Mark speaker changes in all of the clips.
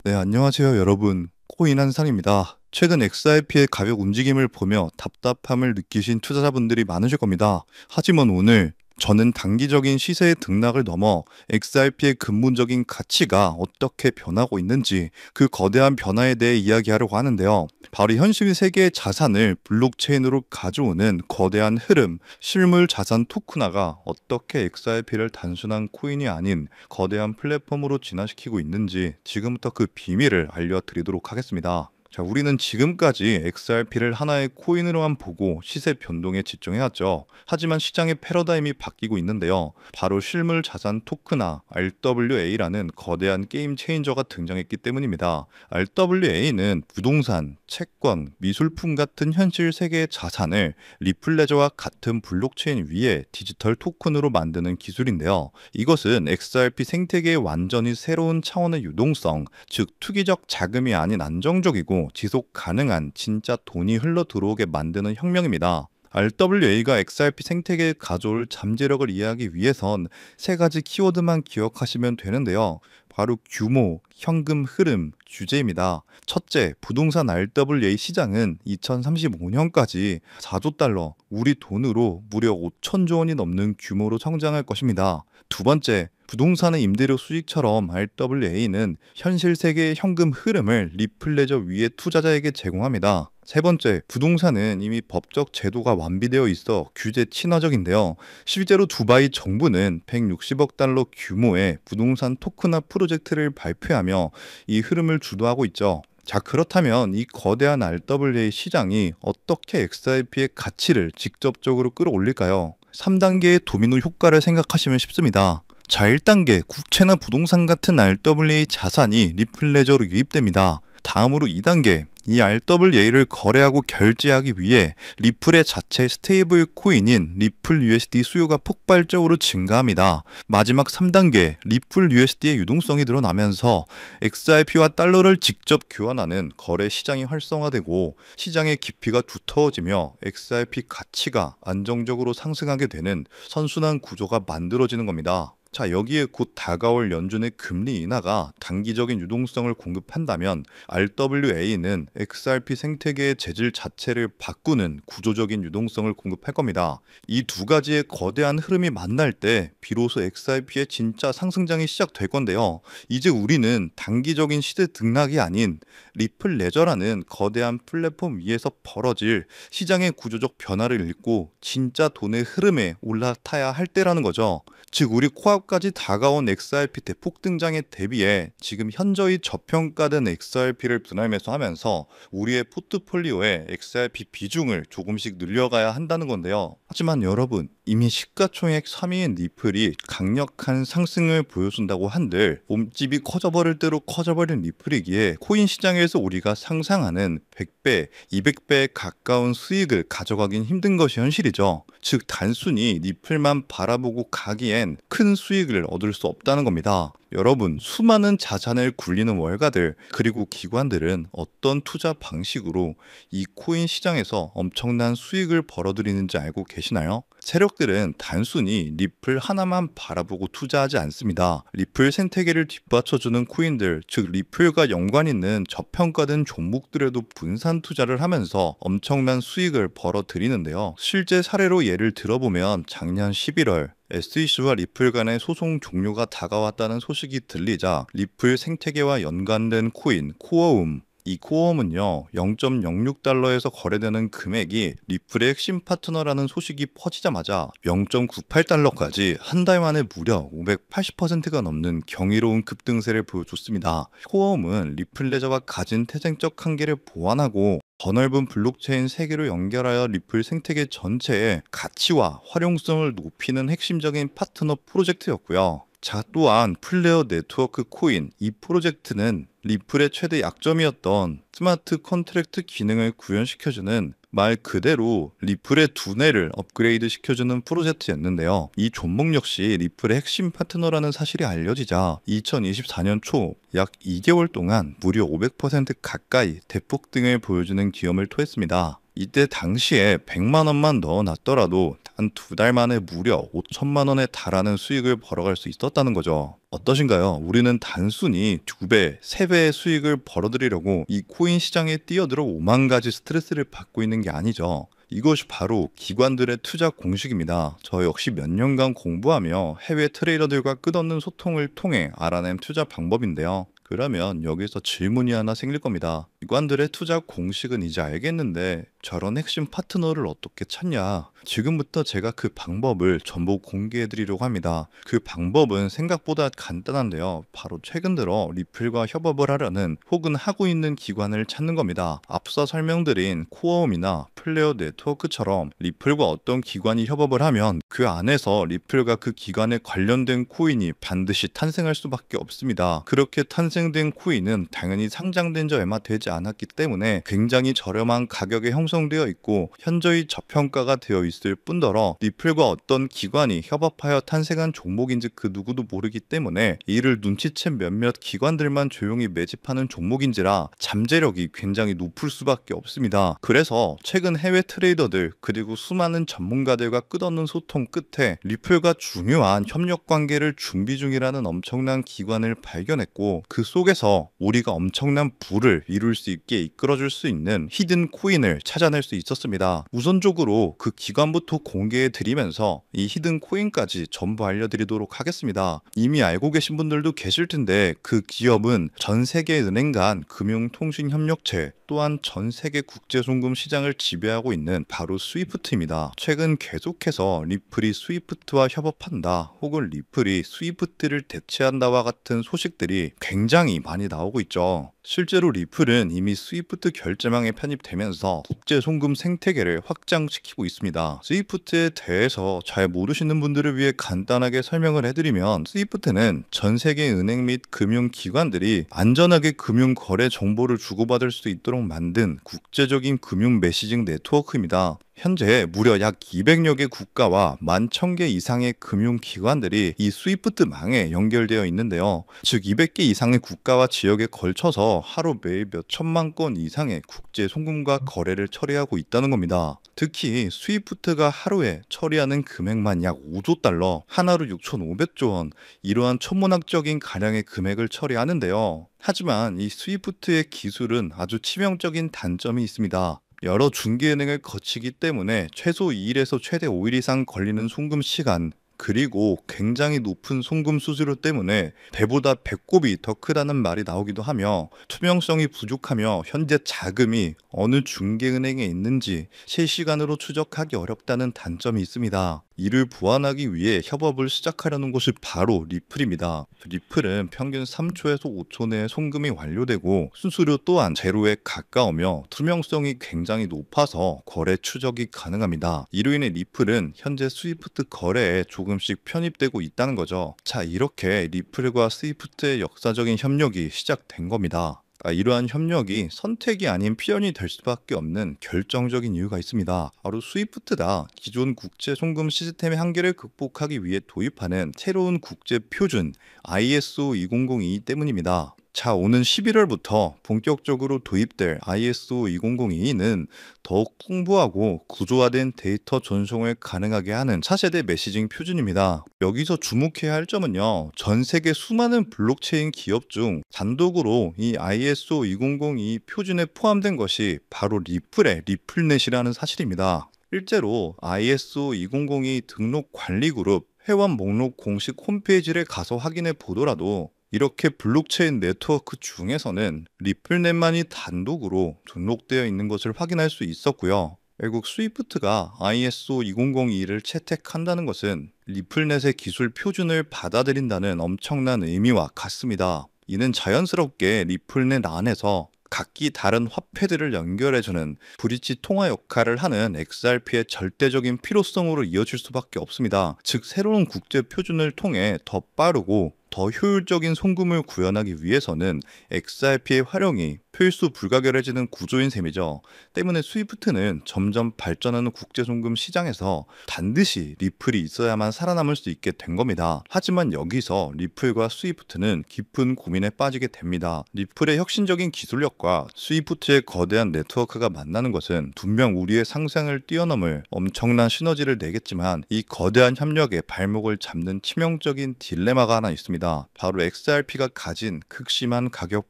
Speaker 1: 네, 안녕하세요, 여러분. 코인 한상입니다. 최근 XRP의 가격 움직임을 보며 답답함을 느끼신 투자자분들이 많으실 겁니다. 하지만 오늘 저는 단기적인 시세의 등락을 넘어 XRP의 근본적인 가치가 어떻게 변하고 있는지 그 거대한 변화에 대해 이야기하려고 하는데요. 바로 현실 세계의 자산을 블록체인으로 가져오는 거대한 흐름, 실물 자산 토크나가 어떻게 XRP를 단순한 코인이 아닌 거대한 플랫폼으로 진화시키고 있는지 지금부터 그 비밀을 알려드리도록 하겠습니다. 자, 우리는 지금까지 XRP를 하나의 코인으로만 보고 시세 변동에 집중해왔죠. 하지만 시장의 패러다임이 바뀌고 있는데요. 바로 실물 자산 토크나 RWA라는 거대한 게임 체인저가 등장했기 때문입니다. RWA는 부동산, 채권, 미술품 같은 현실 세계의 자산을 리플레저와 같은 블록체인 위에 디지털 토큰으로 만드는 기술인데요. 이것은 XRP 생태계의 완전히 새로운 차원의 유동성, 즉 투기적 자금이 아닌 안정적이고 지속 가능한 진짜 돈이 흘러 들어오게 만드는 혁명입니다. RWA가 XRP 생태계에 가져올 잠재력을 이해하기 위해선 세 가지 키워드만 기억하시면 되는데요. 바로 규모, 현금 흐름, 주제입니다. 첫째, 부동산 RWA 시장은 2035년까지 4조 달러, 우리 돈으로 무려 5천조 원이 넘는 규모로 성장할 것입니다. 두 번째, 부동산의 임대료 수익처럼 RWA는 현실 세계의 현금 흐름을 리플레저 위에 투자자에게 제공합니다. 세 번째, 부동산은 이미 법적 제도가 완비되어 있어 규제 친화적인데요. 실제로 두바이 정부는 160억 달러 규모의 부동산 토크나 프로젝트를 발표하며 이 흐름을 주도하고 있죠. 자, 그렇다면 이 거대한 RWA 시장이 어떻게 XRP의 가치를 직접적으로 끌어올릴까요? 3단계의 도미노 효과를 생각하시면 쉽습니다. 자, 1단계 국채나 부동산 같은 RWA 자산이 리플레저로 유입됩니다. 다음으로 2단계 이 RWA를 거래하고 결제하기 위해 리플의 자체 스테이블 코인인 리플 USD 수요가 폭발적으로 증가합니다. 마지막 3단계 리플 USD의 유동성이 늘어나면서 XRP와 달러를 직접 교환하는 거래 시장이 활성화되고 시장의 깊이가 두터워지며 XRP 가치가 안정적으로 상승하게 되는 선순환 구조가 만들어지는 겁니다. 자, 여기에 곧 다가올 연준의 금리 인하가 단기적인 유동성을 공급한다면 RWA는 XRP 생태계의 재질 자체를 바꾸는 구조적인 유동성을 공급할 겁니다. 이 두 가지의 거대한 흐름이 만날 때 비로소 XRP의 진짜 상승장이 시작될 건데요. 이제 우리는 단기적인 시대 등락이 아닌 리플 레저라는 거대한 플랫폼 위에서 벌어질 시장의 구조적 변화를 읽고 진짜 돈의 흐름에 올라타야 할 때라는 거죠. 즉 우리 코앞까지 다가온 XRP 대폭 등장에 대비해 지금 현저히 저평가된 XRP를 분할 매수하면서 우리의 포트폴리오에 XRP 비중을 조금씩 늘려가야 한다는 건데요. 하지만 여러분, 이미 시가총액 3위인 리플이 강력한 상승을 보여준다고 한들 몸집이 커져버릴 대로 커져버린 리플이기에 코인 시장에서 우리가 상상하는 100배, 200배에 가까운 수익을 가져가긴 힘든 것이 현실이죠. 즉 단순히 리플만 바라보고 가기엔 큰 수익을 얻을 수 없다는 겁니다. 여러분, 수많은 자산을 굴리는 월가들 그리고 기관들은 어떤 투자 방식으로 이 코인 시장에서 엄청난 수익을 벌어들이는지 알고 계시나요? 세력들은 단순히 리플 하나만 바라보고 투자하지 않습니다. 리플 생태계를 뒷받쳐주는 코인들, 즉 리플과 연관 있는 저평가된 종목들에도 분산 투자를 하면서 엄청난 수익을 벌어들이는데요. 실제 사례로 예를 들어보면 작년 11월 SEC와 리플 간의 소송 종료가 다가왔다는 소식이 들리자 리플 생태계와 연관된 코인 코어움, 이 코어움은요 0.06달러에서 거래되는 금액이 리플의 핵심 파트너라는 소식이 퍼지자마자 0.98달러까지 한 달 만에 무려 580%가 넘는 경이로운 급등세를 보여줬습니다. 코어움은 리플 레저가 가진 태생적 한계를 보완하고 더 넓은 블록체인 세계로 연결하여 리플 생태계 전체의 가치와 활용성을 높이는 핵심적인 파트너 프로젝트였고요. 자, 또한 플레어 네트워크 코인 이 프로젝트는 리플의 최대 약점이었던 스마트 컨트랙트 기능을 구현시켜주는 말 그대로 리플의 두뇌를 업그레이드 시켜주는 프로젝트였는데요. 이 종목 역시 리플의 핵심 파트너라는 사실이 알려지자 2024년 초 약 2개월 동안 무려 500% 가까이 대폭등을 보여주는 기염을 토했습니다. 이때 당시에 100만 원만 넣어놨더라도 단 한 2달 만에 무려 5천만 원에 달하는 수익을 벌어갈 수 있었다는 거죠. 어떠신가요? 우리는 단순히 2배, 3배의 수익을 벌어들이려고 이 코인 시장에 뛰어들어 5만 가지 스트레스를 받고 있는 게 아니죠. 이것이 바로 기관들의 투자 공식입니다. 저 역시 몇 년간 공부하며 해외 트레이더들과 끝없는 소통을 통해 알아낸 투자 방법인데요. 그러면 여기서 질문이 하나 생길 겁니다. 기관들의 투자 공식은 이제 알겠는데 저런 핵심 파트너를 어떻게 찾냐? 지금부터 제가 그 방법을 전부 공개해 드리려고 합니다. 그 방법은 생각보다 간단한데요. 바로 최근 들어 리플과 협업을 하려는 혹은 하고 있는 기관을 찾는 겁니다. 앞서 설명드린 코어움이나 플레어 네트워크처럼 리플과 어떤 기관이 협업을 하면 그 안에서 리플과 그 기관에 관련된 코인이 반드시 탄생할 수밖에 없습니다. 그렇게 탄생된 코인은 당연히 상장된 지 얼마 되지 않았기 때문에 굉장히 저렴한 가격에 형성되어 있고 현저히 저평가가 되어 있을 뿐더러 리플과 어떤 기관이 협업하여 탄생한 종목인지 그 누구도 모르기 때문에 이를 눈치챈 몇몇 기관들만 조용히 매집하는 종목인지라 잠재력이 굉장히 높을 수밖에 없습니다. 그래서 최근 해외 트레이더들 그리고 수많은 전문가들과 끝없는 소통 끝에 리플과 중요한 협력 관계를 준비 중이라는 엄청난 기관을 발견했고 그 속에서 우리가 엄청난 부를 이룰 수 있게 이끌어줄 수 있는 히든 코인을 찾아낼 수 있었습니다. 우선적으로 그 기관부터 공개해 드리면서 이 히든 코인까지 전부 알려드리도록 하겠습니다. 이미 알고 계신 분들도 계실 텐데 그 기업은 전 세계 은행 간 금융통신협력체 또한 전 세계 국제송금 시장을 지배하고 있는 바로 스위프트입니다. 최근 계속해서 리플이 스위프트와 협업한다 혹은 리플이 스위프트를 대체한다와 같은 소식들이 굉장히 많이 나오고 있죠. 실제로 리플은 이미 스위프트 결제망에 편입되면서 국제송금 생태계를 확장시키고 있습니다. 스위프트에 대해서 잘 모르시는 분들을 위해 간단하게 설명을 해드리면 스위프트는 전 세계 은행 및 금융기관들이 안전하게 금융거래 정보를 주고받을 수 있도록 만든 국제적인 금융 메시징 네트워크입니다. 현재 무려 약 200여 개 국가와 11,000개 이상의 금융기관들이 이 스위프트망에 연결되어 있는데요. 즉 200개 이상의 국가와 지역에 걸쳐서 하루 매일 몇 천만 건 이상의 국제 송금과 거래를 처리하고 있다는 겁니다. 특히 스위프트가 하루에 처리하는 금액만 약 5조 달러, 하나로 6,500조 원, 이러한 천문학적인 가량의 금액을 처리하는데요. 하지만 이 스위프트의 기술은 아주 치명적인 단점이 있습니다. 여러 중개은행을 거치기 때문에 최소 2일에서 최대 5일 이상 걸리는 송금 시간 그리고 굉장히 높은 송금 수수료 때문에 배보다 배꼽이 더 크다는 말이 나오기도 하며 투명성이 부족하며 현재 자금이 어느 중개은행에 있는지 실시간으로 추적하기 어렵다는 단점이 있습니다. 이를 보완하기 위해 협업을 시작하려는 곳이 바로 리플입니다. 리플은 평균 3초에서 5초 내에 송금이 완료되고 수수료 또한 제로에 가까우며 투명성이 굉장히 높아서 거래 추적이 가능합니다. 이로 인해 리플은 현재 스위프트 거래에 조금씩 편입되고 있다는 거죠. 자, 이렇게 리플과 스위프트의 역사적인 협력이 시작된 겁니다. 이러한 협력이 선택이 아닌 필연이 될 수밖에 없는 결정적인 이유가 있습니다. 바로 스위프트가 기존 국제 송금 시스템의 한계를 극복하기 위해 도입하는 새로운 국제 표준 ISO 2002 때문입니다. 자, 오는 11월부터 본격적으로 도입될 ISO 2002는 더욱 풍부하고 구조화된 데이터 전송을 가능하게 하는 차세대 메시징 표준입니다. 여기서 주목해야 할 점은요, 전 세계 수많은 블록체인 기업 중 단독으로 이 ISO 2002 표준에 포함된 것이 바로 리플의 리플넷이라는 사실입니다. 실제로 ISO 2002 등록 관리 그룹 회원 목록 공식 홈페이지를 가서 확인해 보더라도 이렇게 블록체인 네트워크 중에서는 리플넷만이 단독으로 등록되어 있는 것을 확인할 수 있었고요. 결국 스위프트가 ISO 2002를 채택한다는 것은 리플넷의 기술 표준을 받아들인다는 엄청난 의미와 같습니다. 이는 자연스럽게 리플넷 안에서 각기 다른 화폐들을 연결해주는 브릿지 통화 역할을 하는 XRP의 절대적인 필요성으로 이어질 수밖에 없습니다. 즉 새로운 국제 표준을 통해 더 빠르고 더 효율적인 송금을 구현하기 위해서는 XRP의 활용이 필수 불가결해지는 구조인 셈이죠. 때문에 스위프트는 점점 발전하는 국제송금 시장에서 반드시 리플이 있어야만 살아남을 수 있게 된 겁니다. 하지만 여기서 리플과 스위프트는 깊은 고민에 빠지게 됩니다. 리플의 혁신적인 기술력과 스위프트의 거대한 네트워크가 만나는 것은 분명 우리의 상상을 뛰어넘을 엄청난 시너지를 내겠지만 이 거대한 협력에 발목을 잡는 치명적인 딜레마가 하나 있습니다. 바로 XRP가 가진 극심한 가격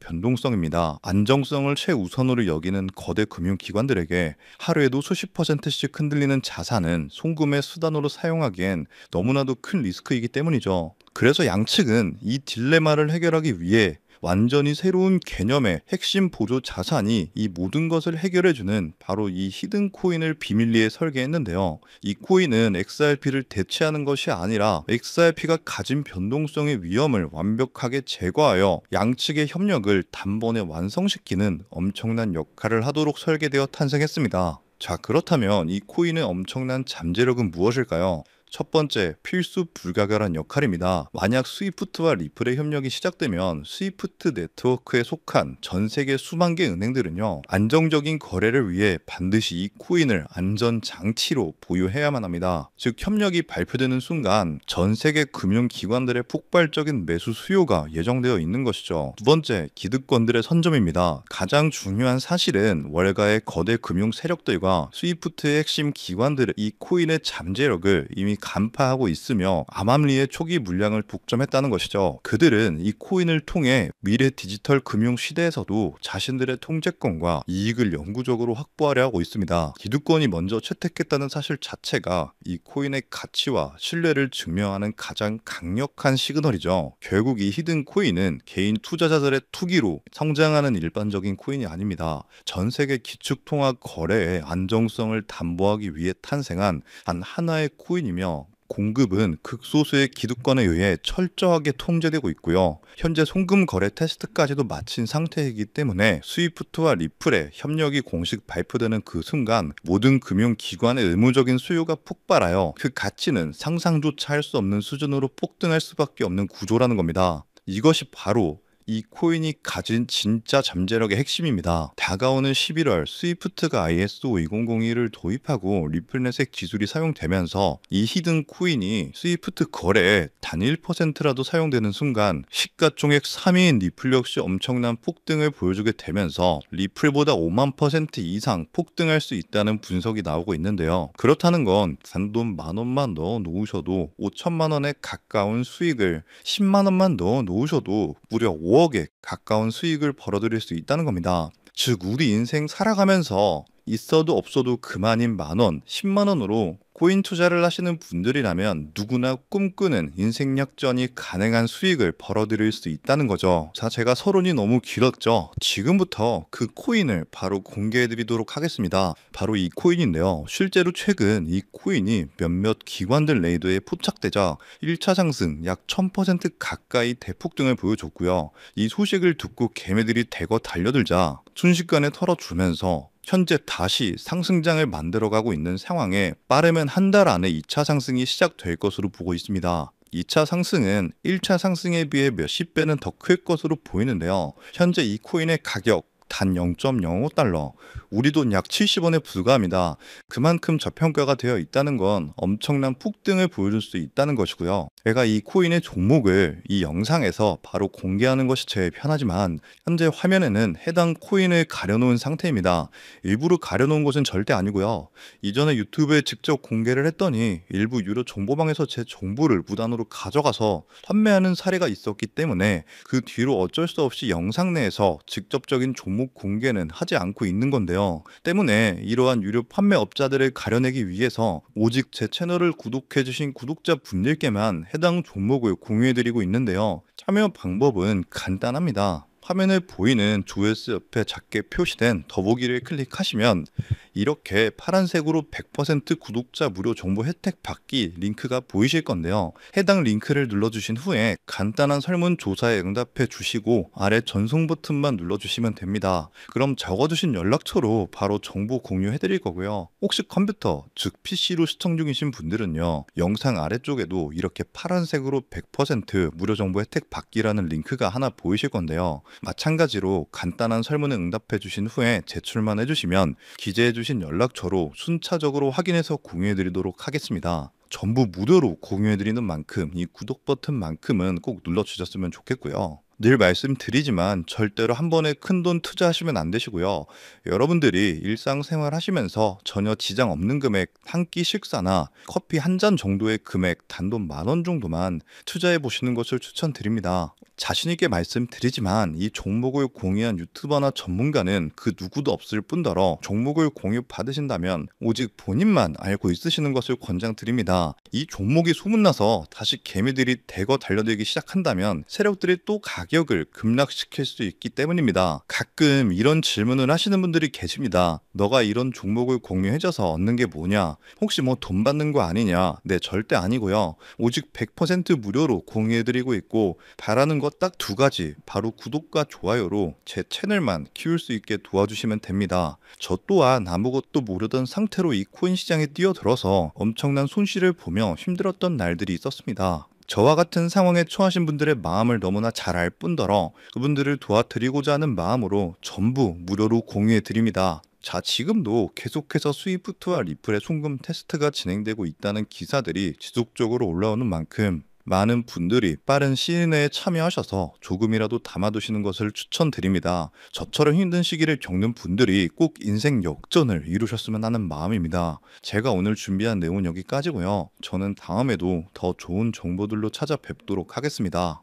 Speaker 1: 변동성입니다. 안정성을 최우선으로 여기는 거대 금융기관들에게 하루에도 수십 %씩 흔들리는 자산은 송금의 수단으로 사용하기엔 너무나도 큰 리스크이기 때문이죠. 그래서 양측은 이 딜레마를 해결하기 위해 완전히 새로운 개념의 핵심 보조 자산이 이 모든 것을 해결해주는 바로 이 히든 코인을 비밀리에 설계했는데요. 이 코인은 XRP를 대체하는 것이 아니라 XRP가 가진 변동성의 위험을 완벽하게 제거하여 양측의 협력을 단번에 완성시키는 엄청난 역할을 하도록 설계되어 탄생했습니다. 자, 그렇다면 이 코인의 엄청난 잠재력은 무엇일까요? 첫 번째, 필수 불가결한 역할입니다. 만약 스위프트와 리플의 협력이 시작되면 스위프트 네트워크에 속한 전 세계 수만 개 은행들은요, 안정적인 거래를 위해 반드시 이 코인을 안전 장치로 보유해야만 합니다. 즉, 협력이 발표되는 순간 전 세계 금융기관들의 폭발적인 매수 수요가 예정되어 있는 것이죠. 두 번째, 기득권들의 선점입니다. 가장 중요한 사실은 월가의 거대 금융 세력들과 스위프트의 핵심 기관들의 이 코인의 잠재력을 이미 간파하고 있으며 암암리의 초기 물량을 독점했다는 것이죠. 그들은 이 코인을 통해 미래 디지털 금융 시대에서도 자신들의 통제권과 이익을 영구적으로 확보하려 하고 있습니다. 기득권이 먼저 채택했다는 사실 자체가 이 코인의 가치와 신뢰를 증명하는 가장 강력한 시그널이죠. 결국 이 히든 코인은 개인 투자자들의 투기로 성장하는 일반적인 코인이 아닙니다. 전 세계 기축통화 거래의 안정성을 담보하기 위해 탄생한 단 하나의 코인이며 공급은 극소수의 기득권에 의해 철저하게 통제되고 있고요. 현재 송금 거래 테스트까지도 마친 상태이기 때문에 스위프트와 리플의 협력이 공식 발표되는 그 순간 모든 금융기관의 의무적인 수요가 폭발하여 그 가치는 상상조차 할 수 없는 수준으로 폭등할 수밖에 없는 구조라는 겁니다. 이것이 바로 이 코인이 가진 진짜 잠재력의 핵심입니다. 다가오는 11월 스위프트가 ISO 2001을 도입하고 리플넷의 기술이 사용되면서 이 히든 코인이 스위프트 거래에 단 1%라도 사용되는 순간 시가총액 3위인 리플 역시 엄청난 폭등을 보여주게 되면서 리플보다 5만 % 이상 폭등할 수 있다는 분석이 나오고 있는데요. 그렇다는 건 단돈 10,000원만 넣어 놓으셔도 5천만 원에 가까운 수익을 10만 원만 넣어 놓으셔도 무려 5억에 가까운 수익을 벌어들일 수 있다는 겁니다. 즉 우리 인생 살아가면서 있어도 없어도 그만인 만원, 10만 원으로 코인 투자를 하시는 분들이라면 누구나 꿈꾸는 인생 역전이 가능한 수익을 벌어들일 수 있다는 거죠. 자, 제가 서론이 너무 길었죠. 지금부터 그 코인을 바로 공개해 드리도록 하겠습니다. 바로 이 코인인데요. 실제로 최근 이 코인이 몇몇 기관들 레이더에 포착되자 1차 상승 약 1000% 가까이 대폭등을 보여줬고요. 이 소식을 듣고 개미들이 대거 달려들자 순식간에 털어주면서 현재 다시 상승장을 만들어가고 있는 상황에 빠르면 한 달 안에 2차 상승이 시작될 것으로 보고 있습니다. 2차 상승은 1차 상승에 비해 몇십 배는 더 클 것으로 보이는데요. 현재 이 코인의 가격 단 0.05달러, 우리 돈 약 70원에 불과합니다. 그만큼 저평가가 되어 있다는 건 엄청난 폭등을 보여줄 수 있다는 것이고요. 제가 이 코인의 종목을 이 영상에서 바로 공개하는 것이 제일 편하지만 현재 화면에는 해당 코인을 가려놓은 상태입니다. 일부러 가려놓은 것은 절대 아니고요. 이전에 유튜브에 직접 공개를 했더니 일부 유료 정보방에서 제 정보를 무단으로 가져가서 판매하는 사례가 있었기 때문에 그 뒤로 어쩔 수 없이 영상 내에서 직접적인 종목 공개는 하지 않고 있는 건데요. 때문에 이러한 유료 판매업자들을 가려내기 위해서 오직 제 채널을 구독해주신 구독자분들께만 해당 종목을 공유해드리고 있는데요. 참여 방법은 간단합니다. 화면에 보이는 조회수 옆에 작게 표시된 더보기를 클릭하시면 이렇게 파란색으로 100% 구독자 무료 정보 혜택 받기 링크가 보이실 건데요. 해당 링크를 눌러주신 후에 간단한 설문조사에 응답해 주시고 아래 전송 버튼만 눌러주시면 됩니다. 그럼 적어주신 연락처로 바로 정보 공유해 드릴 거고요. 혹시 컴퓨터, 즉 PC로 시청 중이신 분들은요, 영상 아래쪽에도 이렇게 파란색으로 100% 무료 정보 혜택 받기라는 링크가 하나 보이실 건데요. 마찬가지로 간단한 설문에 응답해 주신 후에 제출만 해주시면 기재해 주신 연락처로 순차적으로 확인해서 공유해 드리도록 하겠습니다. 전부 무료로 공유해 드리는 만큼 이 구독 버튼만큼은 꼭 눌러 주셨으면 좋겠고요. 늘 말씀드리지만 절대로 한 번에 큰돈 투자하시면 안 되시고요. 여러분들이 일상생활 하시면서 전혀 지장 없는 금액, 한 끼 식사나 커피 한 잔 정도의 금액, 단돈 10,000원 정도만 투자해 보시는 것을 추천드립니다. 자신있게 말씀드리지만 이 종목을 공유한 유튜버나 전문가는 그 누구도 없을 뿐더러 종목을 공유 받으신다면 오직 본인만 알고 있으시는 것을 권장드립니다. 이 종목이 소문나서 다시 개미들이 대거 달려들기 시작한다면 세력들이 또 가격을 급락시킬 수 있기 때문입니다. 가끔 이런 질문을 하시는 분들이 계십니다. 너가 이런 종목을 공유해줘서 얻는 게 뭐냐? 혹시 뭐 돈 받는 거 아니냐? 네, 절대 아니고요. 오직 100% 무료로 공유해드리고 있고 바라는 것 딱 두 가지, 바로 구독과 좋아요로 제 채널만 키울 수 있게 도와주시면 됩니다. 저 또한 아무것도 모르던 상태로 이 코인 시장에 뛰어들어서 엄청난 손실을 보며 힘들었던 날들이 있었습니다. 저와 같은 상황에 처하신 분들의 마음을 너무나 잘 알 뿐더러 그분들을 도와드리고자 하는 마음으로 전부 무료로 공유해 드립니다. 자, 지금도 계속해서 스위프트와 리플의 송금 테스트가 진행되고 있다는 기사들이 지속적으로 올라오는 만큼 많은 분들이 빠른 시일 내에 참여하셔서 조금이라도 담아두시는 것을 추천드립니다. 저처럼 힘든 시기를 겪는 분들이 꼭 인생 역전을 이루셨으면 하는 마음입니다. 제가 오늘 준비한 내용은 여기까지고요. 저는 다음에도 더 좋은 정보들로 찾아뵙도록 하겠습니다.